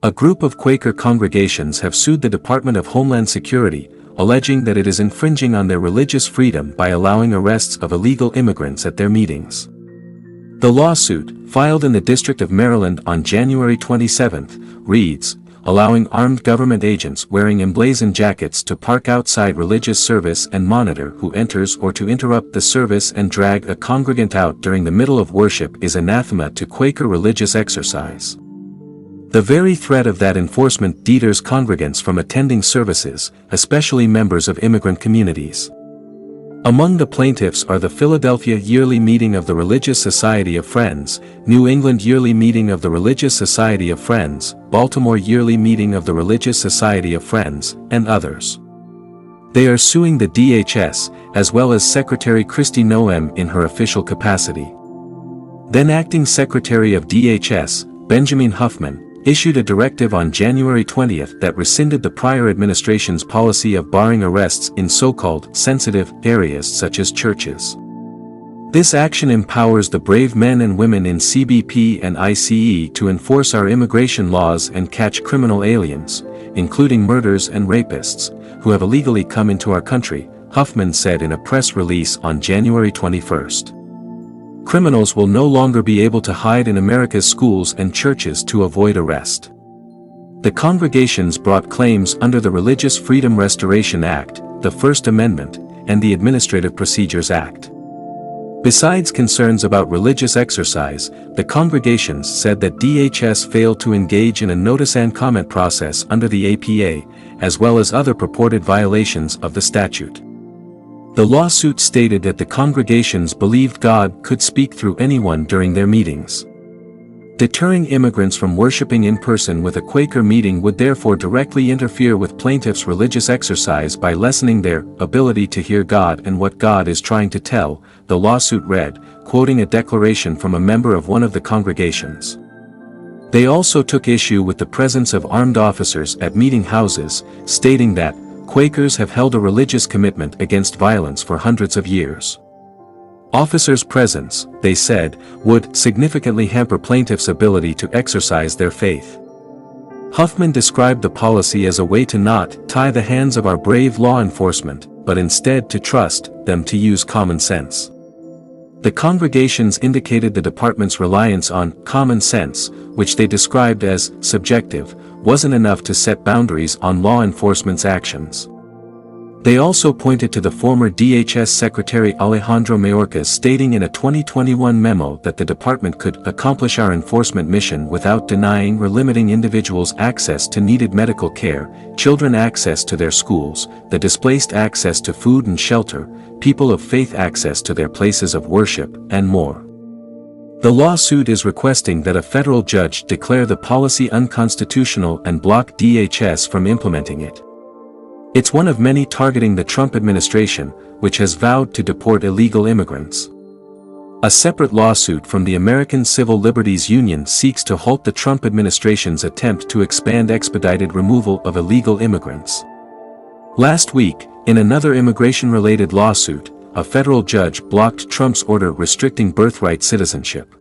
A group of Quaker congregations have sued the Department of Homeland Security, alleging that it is infringing on their religious freedom by allowing arrests of illegal immigrants at their meetings. The lawsuit, filed in the District of Maryland on January 27, reads, allowing armed government agents wearing emblazoned jackets to park outside religious service and monitor who enters or to interrupt the service and drag a congregant out during the middle of worship is anathema to Quaker religious exercise. The very threat of that enforcement deters congregants from attending services, especially members of immigrant communities. Among the plaintiffs are the Philadelphia Yearly Meeting of the Religious Society of Friends, New England Yearly Meeting of the Religious Society of Friends, Baltimore Yearly Meeting of the Religious Society of Friends, and others. They are suing the DHS, as well as Secretary Kristi Noem in her official capacity. Then Acting Secretary of DHS, Benjamin Huffman, issued a directive on January 20 that rescinded the prior administration's policy of barring arrests in so-called sensitive areas such as churches. This action empowers the brave men and women in CBP and ICE to enforce our immigration laws and catch criminal aliens, including murderers and rapists, who have illegally come into our country, Huffman said in a press release on January 21. Criminals will no longer be able to hide in America's schools and churches to avoid arrest. The congregations brought claims under the Religious Freedom Restoration Act, the First Amendment, and the Administrative Procedures Act. Besides concerns about religious exercise, the congregations said that DHS failed to engage in a notice and comment process under the APA, as well as other purported violations of the statute. The lawsuit stated that the congregations believed God could speak through anyone during their meetings. Deterring immigrants from worshiping in person with a Quaker meeting would therefore directly interfere with plaintiffs' religious exercise by lessening their ability to hear God and what God is trying to tell, the lawsuit read, quoting a declaration from a member of one of the congregations. They also took issue with the presence of armed officers at meeting houses, stating that Quakers have held a religious commitment against violence for hundreds of years. Officers' presence, they said, would significantly hamper plaintiffs' ability to exercise their faith. Huffman described the policy as a way to not tie the hands of our brave law enforcement, but instead to trust them to use common sense. The congregations indicated the department's reliance on common sense, which they described as subjective, wasn't enough to set boundaries on law enforcement's actions. They also pointed to the former DHS Secretary Alejandro Mayorkas stating in a 2021 memo that the department could accomplish our enforcement mission without denying or limiting individuals access to needed medical care, children access to their schools, the displaced access to food and shelter, people of faith access to their places of worship, and more. The lawsuit is requesting that a federal judge declare the policy unconstitutional and block DHS from implementing it. It's one of many targeting the Trump administration, which has vowed to deport illegal immigrants. A separate lawsuit from the American Civil Liberties Union seeks to halt the Trump administration's attempt to expand expedited removal of illegal immigrants. Last week, in another immigration-related lawsuit, a federal judge blocked Trump's order restricting birthright citizenship.